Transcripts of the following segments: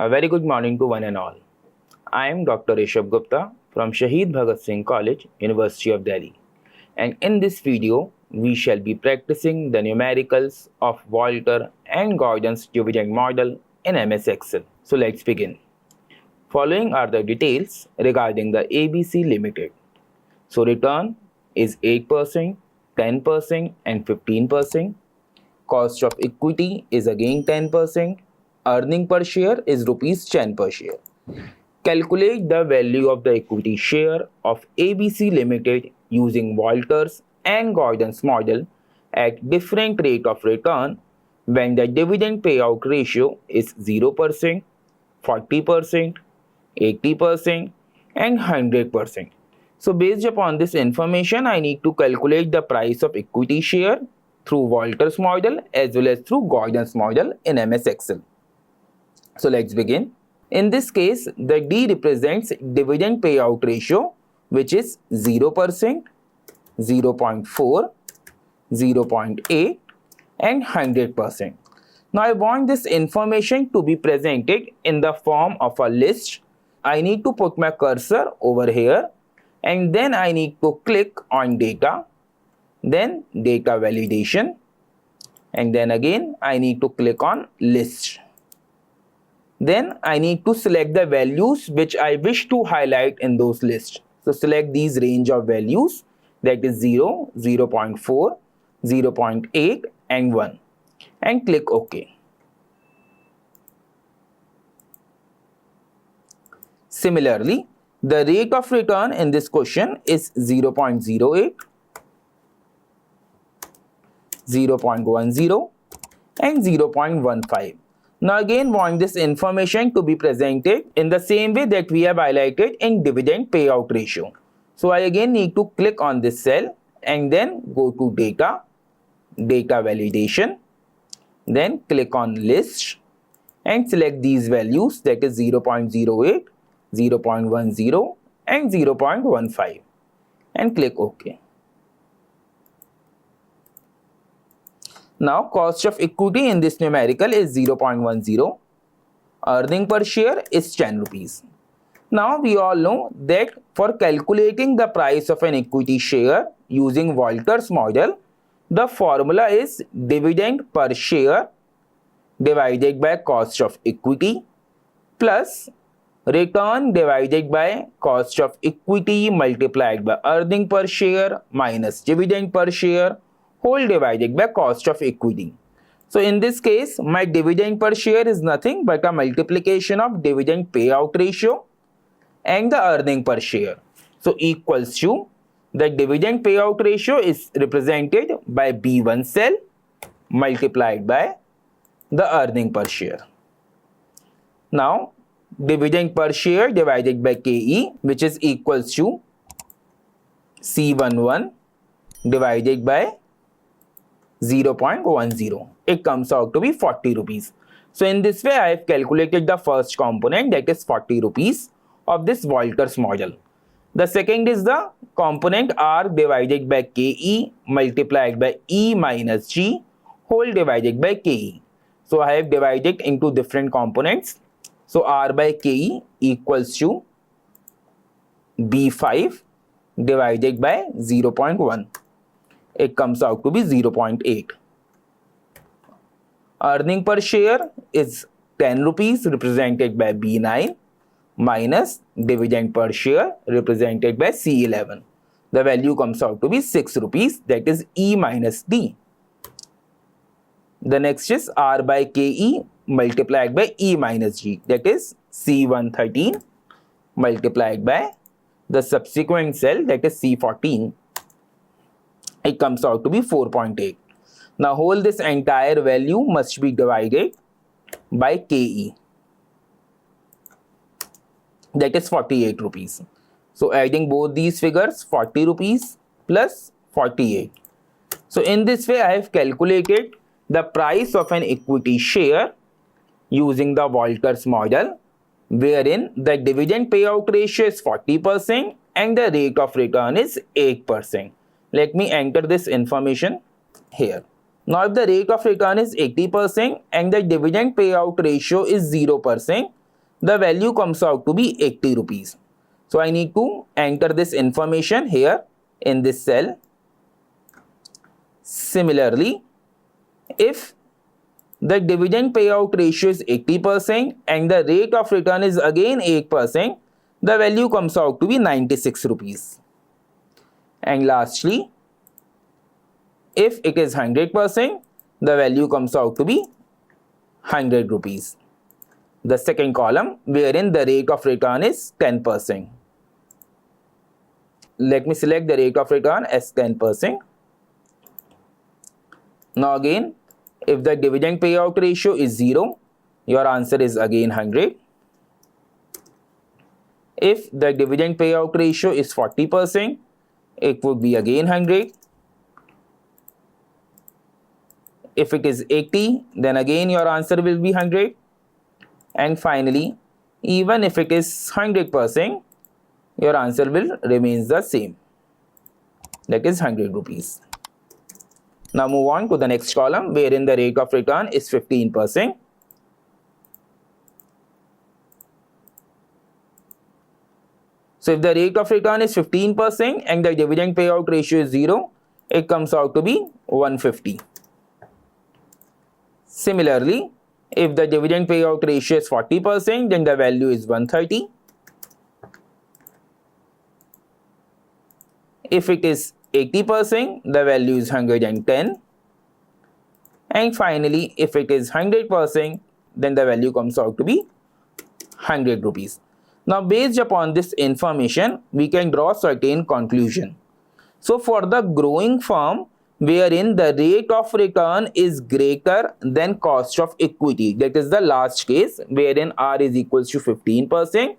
A very good morning to one and all. I am Dr. Rishabh Gupta from Shaheed Bhagat Singh College, University of Delhi. And in this video, we shall be practicing the numericals of Walter and Gordon's dividend model in MS Excel. So let's begin. Following are the details regarding the ABC Limited. So return is 8%, 10% and 15%. Cost of equity is again 10%. Earning per share is rupees 10 per share. Calculate the value of the equity share of ABC Limited using Walters and Gordon's model at different rate of return when the dividend payout ratio is 0%, 40%, 80% and 100%. So based upon this information, I need to calculate the price of equity share through Walters model as well as through Gordon's model in MS Excel. So let's begin. In this case, the D represents dividend payout ratio, which is 0%, 0.4, 0.8 and 100%. Now I want this information to be presented in the form of a list. I need to put my cursor over here and then I need to click on data, then data validation, and then again I need to click on list. Then I need to select the values which I wish to highlight in those lists. So select these range of values, that is 0, 0.4, 0.8 and 1 and click OK. Similarly, the rate of return in this question is 0.08, 0.10 and 0.15. Now again want this information to be presented in the same way that we have highlighted in dividend payout ratio. So I again need to click on this cell and then go to data, data validation, then click on list and select these values, that is 0.08, 0.10 and 0.15 and click OK. Now cost of equity in this numerical is 0.10. Earning per share is 10 rupees. Now we all know that for calculating the price of an equity share using Walters model, the formula is dividend per share divided by cost of equity plus return divided by cost of equity multiplied by earning per share minus dividend per share whole divided by cost of equity. So in this case, my dividend per share is nothing but a multiplication of dividend payout ratio and the earning per share. So equals to the dividend payout ratio is represented by B1 cell multiplied by the earning per share. Now dividend per share divided by KE, which is equals to C11 divided by 0.10. It comes out to be 40 rupees. So in this way, I have calculated the first component, that is 40 rupees of this Walters model. The second is the component R divided by KE multiplied by E minus G whole divided by KE. So I have divided into different components. So R by KE equals to B5 divided by 0.1. It comes out to be 0.8. Earning per share is 10 rupees represented by B9 minus dividend per share represented by C11. The value comes out to be 6 rupees, that is E minus D. The next is R by KE multiplied by E minus G, that is C113 multiplied by the subsequent cell, that is C14. It comes out to be 4.8. Now whole this entire value must be divided by KE, that is 48 rupees. So adding both these figures, 40 rupees plus 48. So in this way I have calculated the price of an equity share using the Walters model, wherein the dividend payout ratio is 40% and the rate of return is 8%. Let me enter this information here. Now if the rate of return is 80% and the dividend payout ratio is 0%, the value comes out to be 80 rupees. So I need to enter this information here in this cell. Similarly, if the dividend payout ratio is 80% and the rate of return is again 8%, the value comes out to be 96 rupees. And lastly, if it is 100%, the value comes out to be 100 rupees. The second column wherein the rate of return is 10%. Let me select the rate of return as 10%. Now again, if the dividend payout ratio is 0, your answer is again 100. If the dividend payout ratio is 40%, it would be again 100. If it is 80, then again your answer will be 100. And finally, even if it is 100%, your answer will remain the same. That is 100 rupees. Now move on to the next column wherein the rate of return is 15%. So if the rate of return is 15% and the dividend payout ratio is 0, it comes out to be 150. Similarly, if the dividend payout ratio is 40%, then the value is 130. If it is 80%, the value is 110. And finally, if it is 100%, then the value comes out to be 100 rupees. Now, based upon this information, we can draw certain conclusion. So, for the growing firm, wherein the rate of return is greater than cost of equity, that is the last case wherein R is equals to 15%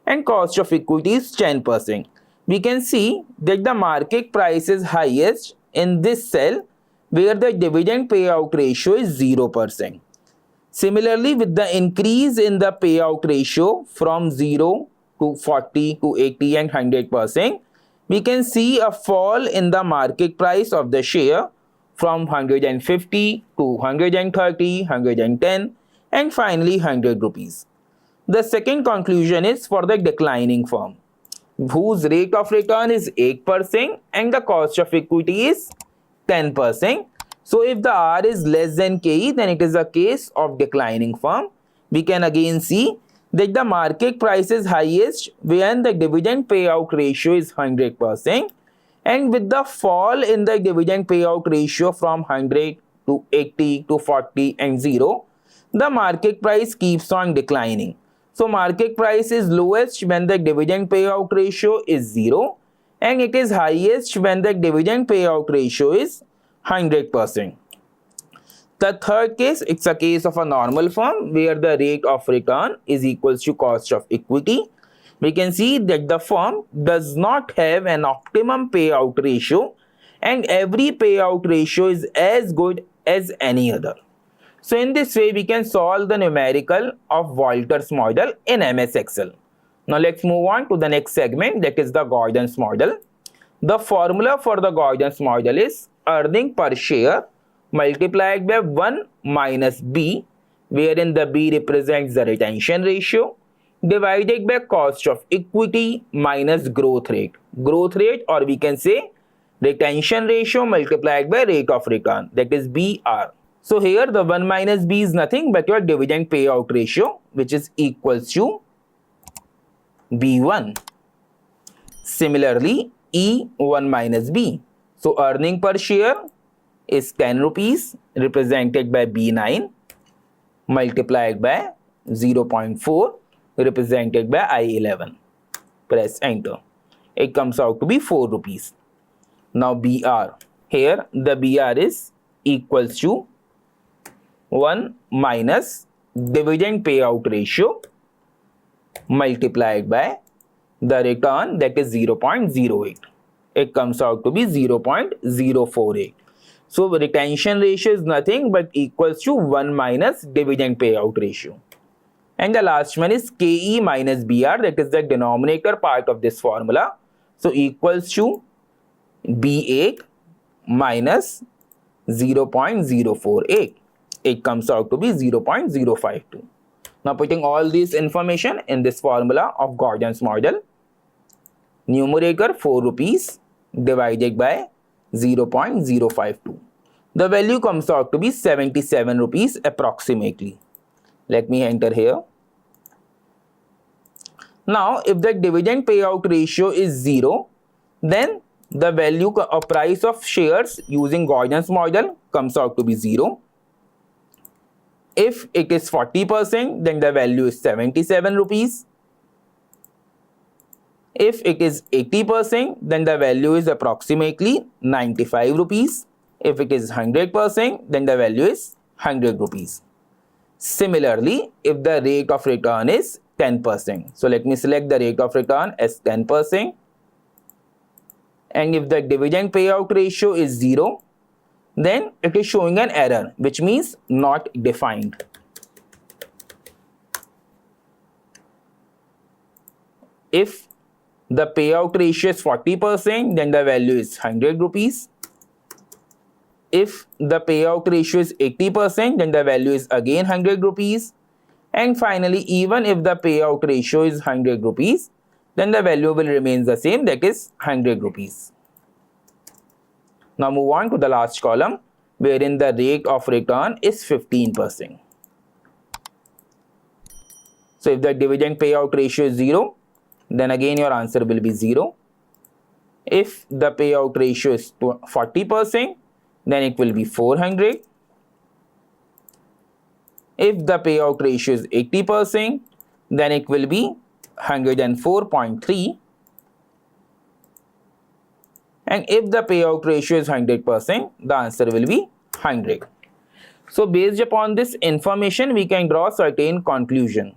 and cost of equity is 10%. We can see that the market price is highest in this cell where the dividend payout ratio is 0%. Similarly, with the increase in the payout ratio from 0 to 40 to 80 and 100%, we can see a fall in the market price of the share from 150 to 130, 110 and finally 100 rupees. The second conclusion is for the declining firm, whose rate of return is 8% and the cost of equity is 10%. So if the R is less than KE, then it is a case of declining firm. We can again see that the market price is highest when the dividend payout ratio is 100%, and with the fall in the dividend payout ratio from 100 to 80 to 40 and 0, the market price keeps on declining. So market price is lowest when the dividend payout ratio is 0 and it is highest when the dividend payout ratio is 100%. The third case, it's a case of a normal firm where the rate of return is equals to cost of equity. We can see that the firm does not have an optimum payout ratio and every payout ratio is as good as any other. So in this way, we can solve the numerical of Walter's model in MS Excel. Now let's move on to the next segment, that is the Gordon's model. The formula for the Gordon's model is earning per share multiplied by 1 minus B, wherein the B represents the retention ratio, divided by cost of equity minus growth rate. Growth rate, or we can say retention ratio multiplied by rate of return, that is BR. So here the 1 minus B is nothing but your dividend payout ratio, which is equals to B1. Similarly, E1 minus B. So earning per share is 10 rupees represented by B9 multiplied by 0.4 represented by I11. Press enter. It comes out to be 4 rupees. Now BR. Here the BR is equals to 1 minus dividend payout ratio multiplied by the return, that is 0.08. It comes out to be 0.048. So retention ratio is nothing but equals to 1 minus dividend payout ratio. And the last one is KE minus BR, that is the denominator part of this formula. So equals to B8 minus 0.048. It comes out to be 0.052. Now putting all this information in this formula of Gaussian's model, numerator 4 rupees divided by 0.052. The value comes out to be 77 rupees approximately. Let me enter here. Now if the dividend payout ratio is 0, then the value of price of shares using Gaussian's model comes out to be 0. If it is 40%, then the value is 77 rupees. If it is 80%, then the value is approximately 95 rupees. If it is 100%, then the value is 100 rupees. Similarly, if the rate of return is 10%. So let me select the rate of return as 10%. And if the dividend payout ratio is 0, then it is showing an error, which means not defined. If the payout ratio is 40%, then the value is 100 rupees. If the payout ratio is 80%, then the value is again 100 rupees. And finally, even if the payout ratio is 100 rupees, then the value will remain the same, that is 100 rupees. Now move on to the last column, wherein the rate of return is 15%. So if the dividend payout ratio is 0, then again your answer will be 0. If the payout ratio is 40%, then it will be 400. If the payout ratio is 80%, then it will be 104.3. And if the payout ratio is 100%, the answer will be 100. So based upon this information, we can draw certain conclusion.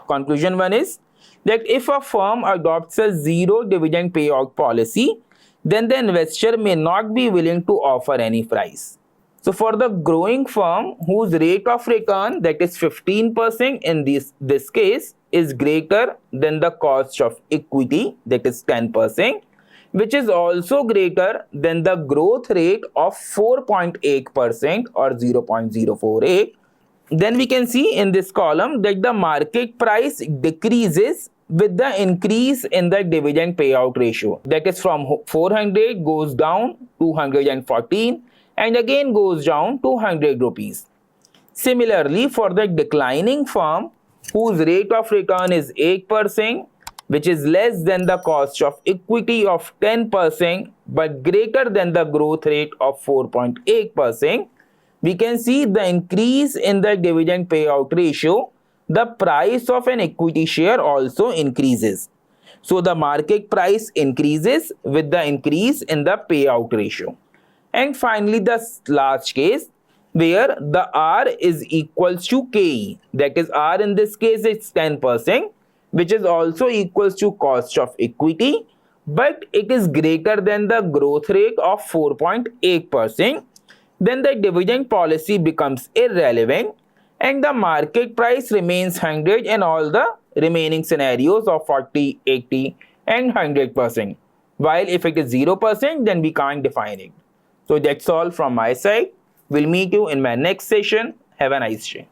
Conclusion 1 is that if a firm adopts a zero dividend payout policy, then the investor may not be willing to offer any price. So for the growing firm whose rate of return, that is 15% in this case, is greater than the cost of equity, that is 10%, which is also greater than the growth rate of 4.8% or 0.048, then we can see in this column that the market price decreases with the increase in the dividend payout ratio. That is from 400 goes down to 114 and again goes down to 100 rupees. Similarly, for the declining firm whose rate of return is 8%, which is less than the cost of equity of 10% but greater than the growth rate of 4.8%, we can see the increase in the dividend payout ratio, the price of an equity share also increases. So the market price increases with the increase in the payout ratio. And finally, the last case where the R is equals to KE, that is R in this case is 10%, which is also equals to cost of equity, but it is greater than the growth rate of 4.8%, then the dividend policy becomes irrelevant and the market price remains 100 in all the remaining scenarios of 40, 80 and 100%. While if it is 0%, then we can't define it. So that's all from my side. We'll meet you in my next session. Have a nice day.